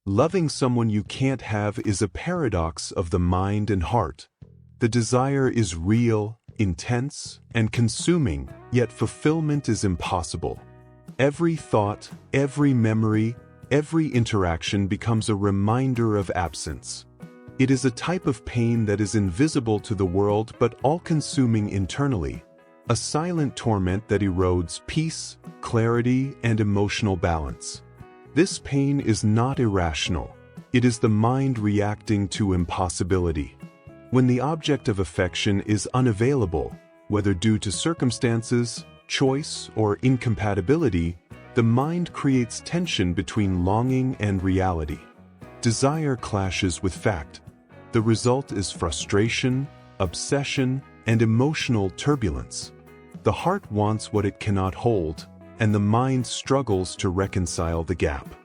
Loving someone you can't have is a paradox of the mind and heart. The desire is real, intense, and consuming, yet fulfillment is impossible. Every thought, every memory, every interaction becomes a reminder of absence. It is a type of pain that is invisible to the world but all-consuming internally, a silent torment that erodes peace, clarity, and emotional balance. This pain is not irrational. It is the mind reacting to impossibility. When the object of affection is unavailable, whether due to circumstances, choice, or incompatibility, the mind creates tension between longing and reality. Desire clashes with fact. The result is frustration, obsession, and emotional turbulence. The heart wants what it cannot hold, and the mind struggles to reconcile the gap.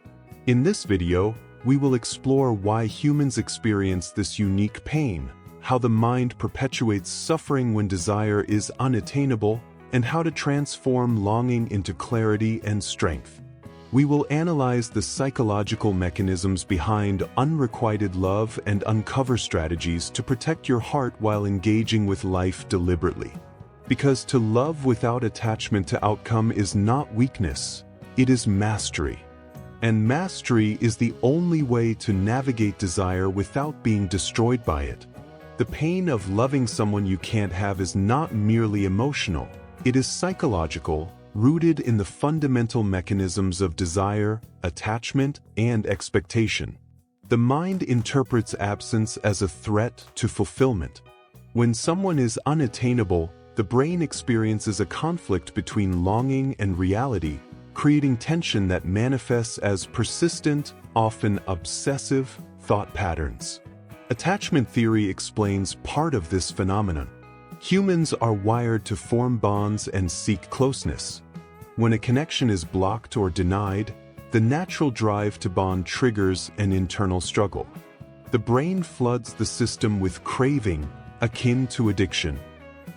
In this video, we will explore why humans experience this unique pain, how the mind perpetuates suffering when desire is unattainable, and how to transform longing into clarity and strength. We will analyze the psychological mechanisms behind unrequited love and uncover strategies to protect your heart while engaging with life deliberately. Because to love without attachment to outcome is not weakness, it is mastery. And mastery is the only way to navigate desire without being destroyed by it. The pain of loving someone you can't have is not merely emotional, it is psychological, rooted in the fundamental mechanisms of desire, attachment, and expectation. The mind interprets absence as a threat to fulfillment. When someone is unattainable, the brain experiences a conflict between longing and reality, creating tension that manifests as persistent, often obsessive, thought patterns. Attachment theory explains part of this phenomenon. Humans are wired to form bonds and seek closeness. When a connection is blocked or denied, the natural drive to bond triggers an internal struggle. The brain floods the system with craving, akin to addiction.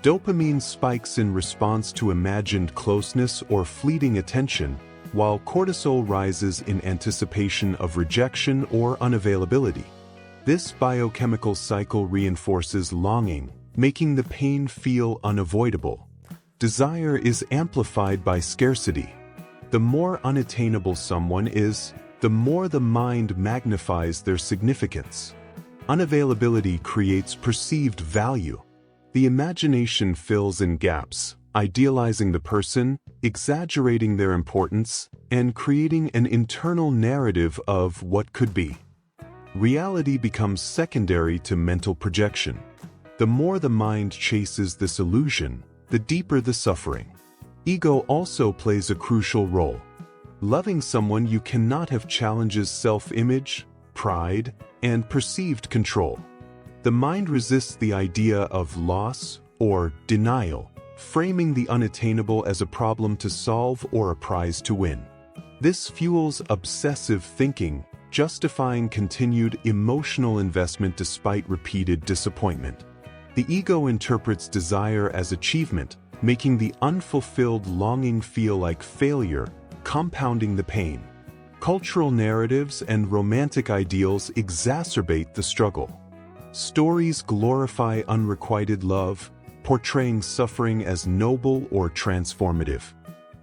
Dopamine spikes in response to imagined closeness or fleeting attention, while cortisol rises in anticipation of rejection or unavailability. This biochemical cycle reinforces longing, making the pain feel unavoidable. Desire is amplified by scarcity. The more unattainable someone is, the more the mind magnifies their significance. Unavailability creates perceived value. The imagination fills in gaps, idealizing the person, exaggerating their importance, and creating an internal narrative of what could be. Reality becomes secondary to mental projection. The more the mind chases this illusion, the deeper the suffering. Ego also plays a crucial role. Loving someone you cannot have challenges self-image, pride, and perceived control. The mind resists the idea of loss or denial, framing the unattainable as a problem to solve or a prize to win. This fuels obsessive thinking, justifying continued emotional investment despite repeated disappointment. The ego interprets desire as achievement, making the unfulfilled longing feel like failure, compounding the pain. Cultural narratives and romantic ideals exacerbate the struggle. Stories glorify unrequited love, portraying suffering as noble or transformative.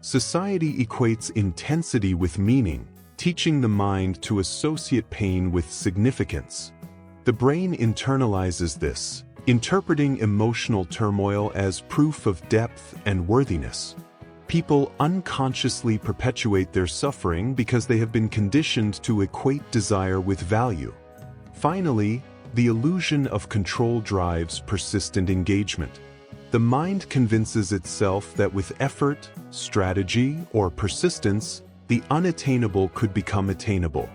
Society equates intensity with meaning, teaching the mind to associate pain with significance. The brain internalizes this, interpreting emotional turmoil as proof of depth and worthiness. People unconsciously perpetuate their suffering because they have been conditioned to equate desire with value. Finally, the illusion of control drives persistent engagement. The mind convinces itself that with effort, strategy, or persistence, the unattainable could become attainable.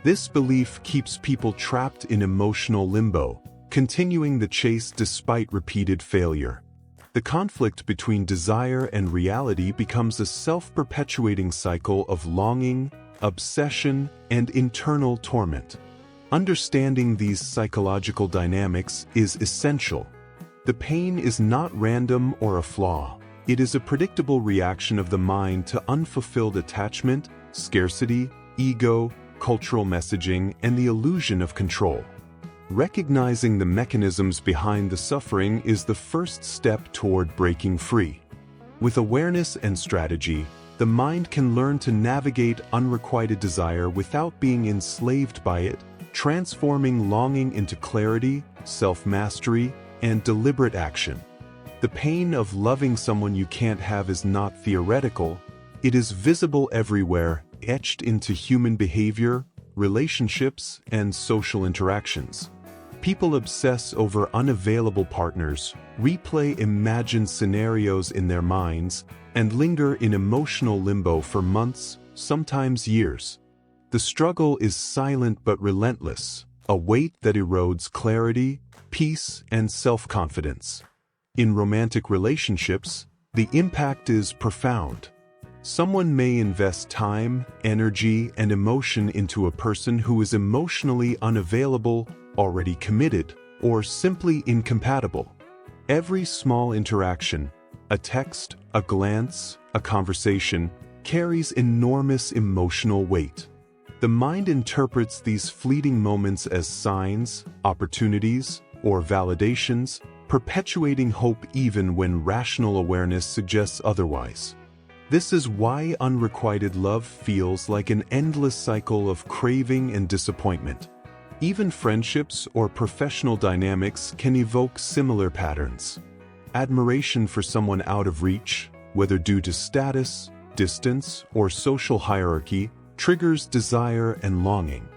This belief keeps people trapped in emotional limbo, continuing the chase despite repeated failure. The conflict between desire and reality becomes a self-perpetuating cycle of longing, obsession, and internal torment. Understanding these psychological dynamics is essential. The pain is not random or a flaw. It is a predictable reaction of the mind to unfulfilled attachment, scarcity, ego, cultural messaging, and the illusion of control. Recognizing the mechanisms behind the suffering is the first step toward breaking free. With awareness and strategy, the mind can learn to navigate unrequited desire without being enslaved by it, transforming longing into clarity, self-mastery, and deliberate action. The pain of loving someone you can't have is not theoretical, it is visible everywhere, etched into human behavior, relationships, and social interactions. People obsess over unavailable partners, replay imagined scenarios in their minds, and linger in emotional limbo for months, sometimes years. The struggle is silent but relentless, a weight that erodes clarity, peace, and self-confidence. In romantic relationships, the impact is profound. Someone may invest time, energy, and emotion into a person who is emotionally unavailable, already committed, or simply incompatible. Every small interaction, a text, a glance, a conversation, carries enormous emotional weight. The mind interprets these fleeting moments as signs, opportunities, or validations, perpetuating hope even when rational awareness suggests otherwise. This is why unrequited love feels like an endless cycle of craving and disappointment. Even friendships or professional dynamics can evoke similar patterns. Admiration for someone out of reach, whether due to status, distance, or social hierarchy, triggers desire and longing.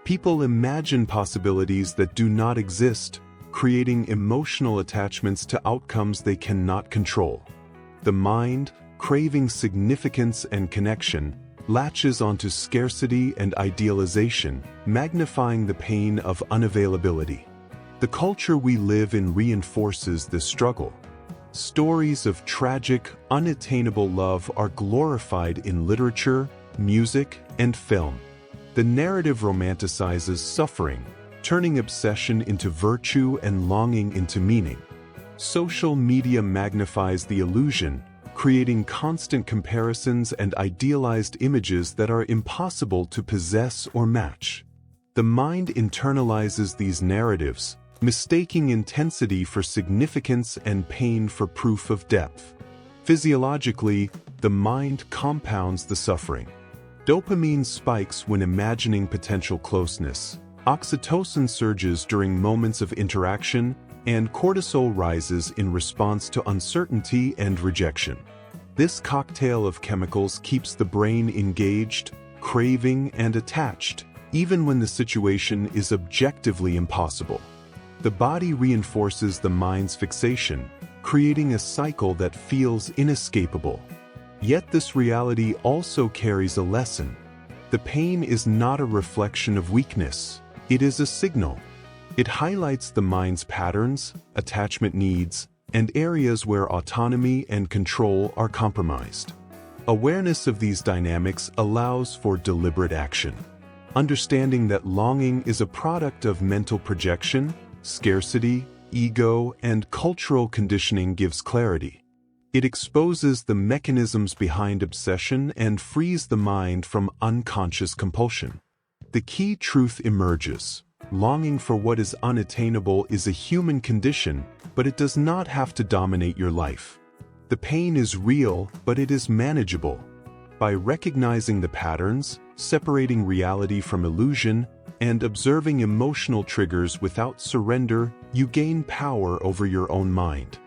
People imagine possibilities that do not exist, creating emotional attachments to outcomes they cannot control. The mind, craving significance and connection, latches onto scarcity and idealization, magnifying the pain of unavailability. The culture we live in reinforces this struggle. Stories of tragic, unattainable love are glorified in literature, music, and film. The narrative romanticizes suffering, turning obsession into virtue and longing into meaning. Social media magnifies the illusion, creating constant comparisons and idealized images that are impossible to possess or match. The mind internalizes these narratives, mistaking intensity for significance and pain for proof of depth. Physiologically, the mind compounds the suffering. Dopamine spikes when imagining potential closeness, oxytocin surges during moments of interaction, and cortisol rises in response to uncertainty and rejection. This cocktail of chemicals keeps the brain engaged, craving, and attached, even when the situation is objectively impossible. The body reinforces the mind's fixation, creating a cycle that feels inescapable. Yet this reality also carries a lesson. The pain is not a reflection of weakness, it is a signal. It highlights the mind's patterns, attachment needs, and areas where autonomy and control are compromised. Awareness of these dynamics allows for deliberate action. Understanding that longing is a product of mental projection, scarcity, ego, and cultural conditioning gives clarity. It exposes the mechanisms behind obsession and frees the mind from unconscious compulsion. The key truth emerges. Longing for what is unattainable is a human condition, but it does not have to dominate your life. The pain is real, but it is manageable. By recognizing the patterns, separating reality from illusion, and observing emotional triggers without surrender, you gain power over your own mind.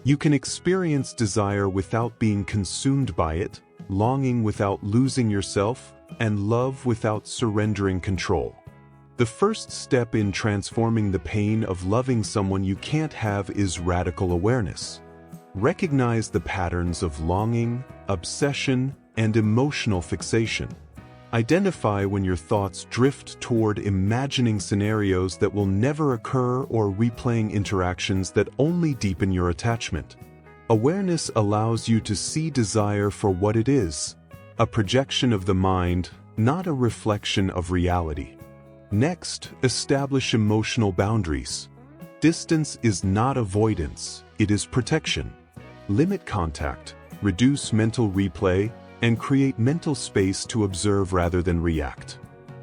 You can experience desire without being consumed by it, longing without losing yourself, and love without surrendering control. The first step in transforming the pain of loving someone you can't have is radical awareness. Recognize the patterns of longing, obsession, and emotional fixation. Identify when your thoughts drift toward imagining scenarios that will never occur or replaying interactions that only deepen your attachment. Awareness allows you to see desire for what it is, a projection of the mind, not a reflection of reality. Next, establish emotional boundaries. Distance is not avoidance, it is protection. Limit contact, reduce mental replay, and create mental space to observe rather than react.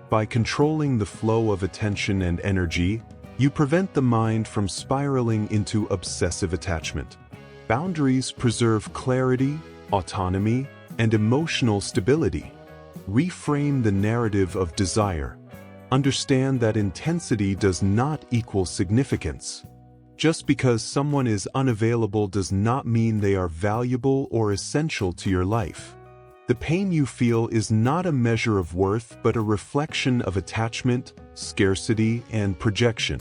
By controlling the flow of attention and energy, you prevent the mind from spiraling into obsessive attachment. Boundaries preserve clarity, autonomy, and emotional stability. Reframe the narrative of desire. Understand that intensity does not equal significance. Just because someone is unavailable does not mean they are valuable or essential to your life. The pain you feel is not a measure of worth but a reflection of attachment, scarcity, and projection.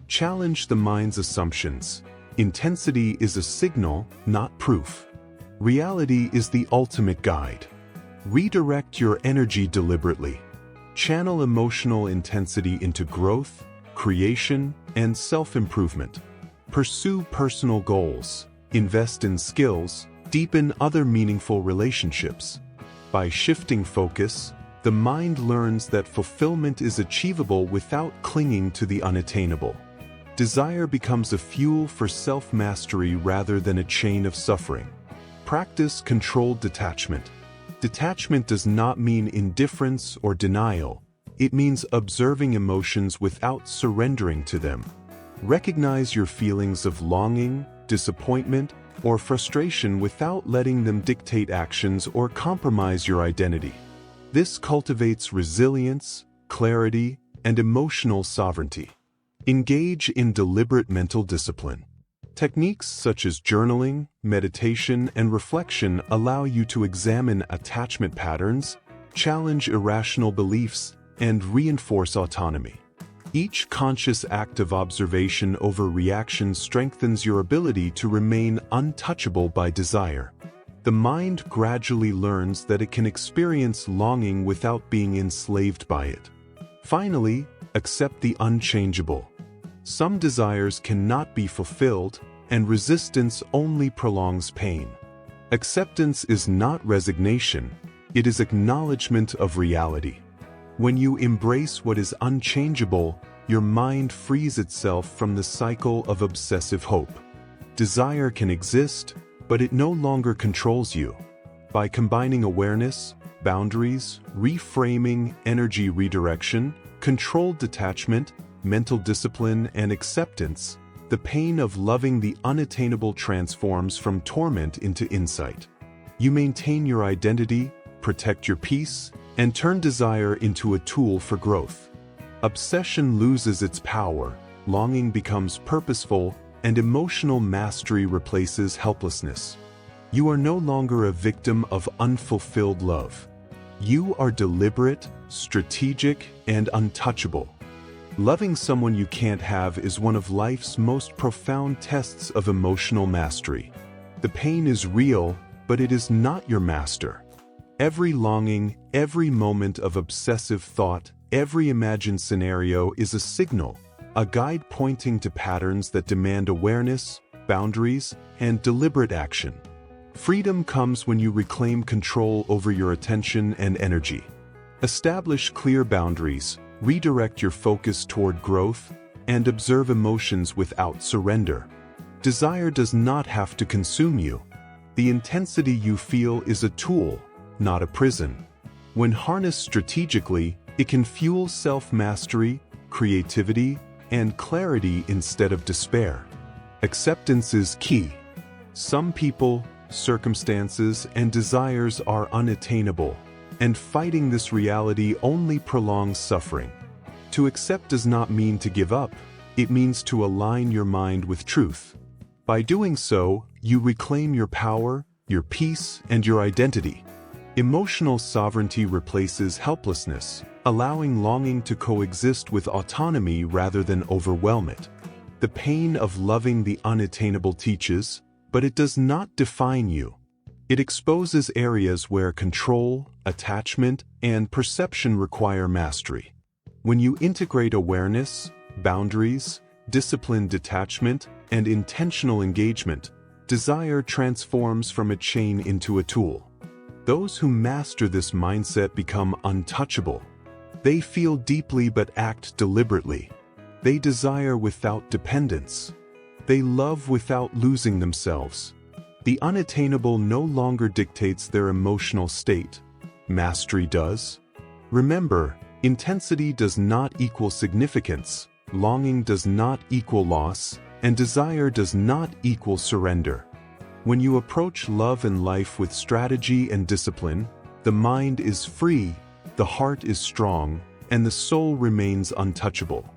Challenge the mind's assumptions. Intensity is a signal, not proof. Reality is the ultimate guide. Redirect your energy deliberately. Channel emotional intensity into growth, creation, and self-improvement. Pursue personal goals. Invest in skills. Deepen other meaningful relationships. By shifting focus, the mind learns that fulfillment is achievable without clinging to the unattainable. Desire becomes a fuel for self-mastery rather than a chain of suffering. Practice controlled detachment. Detachment does not mean indifference or denial. It means observing emotions without surrendering to them. Recognize your feelings of longing, disappointment, or frustration without letting them dictate actions or compromise your identity. This cultivates resilience, clarity, and emotional sovereignty. Engage in deliberate mental discipline. Techniques such as journaling, meditation, and reflection allow you to examine attachment patterns, challenge irrational beliefs, and reinforce autonomy. Each conscious act of observation over reaction strengthens your ability to remain untouchable by desire. The mind gradually learns that it can experience longing without being enslaved by it. Finally, accept the unchangeable. Some desires cannot be fulfilled, and resistance only prolongs pain. Acceptance is not resignation, it is acknowledgement of reality. When you embrace what is unchangeable, your mind frees itself from the cycle of obsessive hope. Desire can exist, but it no longer controls you. By combining awareness, boundaries, reframing, energy redirection, controlled detachment, mental discipline, and acceptance, the pain of loving the unattainable transforms from torment into insight. You maintain your identity, protect your peace, and turn desire into a tool for growth. Obsession loses its power, longing becomes purposeful, and emotional mastery replaces helplessness. You are no longer a victim of unfulfilled love. You are deliberate, strategic, and untouchable. Loving someone you can't have is one of life's most profound tests of emotional mastery. The pain is real, but it is not your master. Every longing, every moment of obsessive thought, every imagined scenario is a signal, a guide pointing to patterns that demand awareness, boundaries, and deliberate action. Freedom comes when you reclaim control over your attention and energy. Establish clear boundaries, redirect your focus toward growth, and observe emotions without surrender. Desire does not have to consume you. The intensity you feel is a tool, not a prison. When harnessed strategically, it can fuel self-mastery, creativity, and clarity instead of despair. Acceptance is key. Some people, circumstances, and desires are unattainable, and fighting this reality only prolongs suffering. To accept does not mean to give up, it means to align your mind with truth. By doing so, you reclaim your power, your peace, and your identity. Emotional sovereignty replaces helplessness, allowing longing to coexist with autonomy rather than overwhelm it. The pain of loving the unattainable teaches, but it does not define you. It exposes areas where control, attachment, and perception require mastery. When you integrate awareness, boundaries, disciplined detachment, and intentional engagement, desire transforms from a chain into a tool. Those who master this mindset become untouchable. They feel deeply but act deliberately. They desire without dependence. They love without losing themselves. The unattainable no longer dictates their emotional state. Mastery does. Remember, Intensity does not equal significance, longing does not equal loss, and desire does not equal surrender. When you approach love and life with strategy and discipline, the mind is free, the heart is strong, and the soul remains untouchable.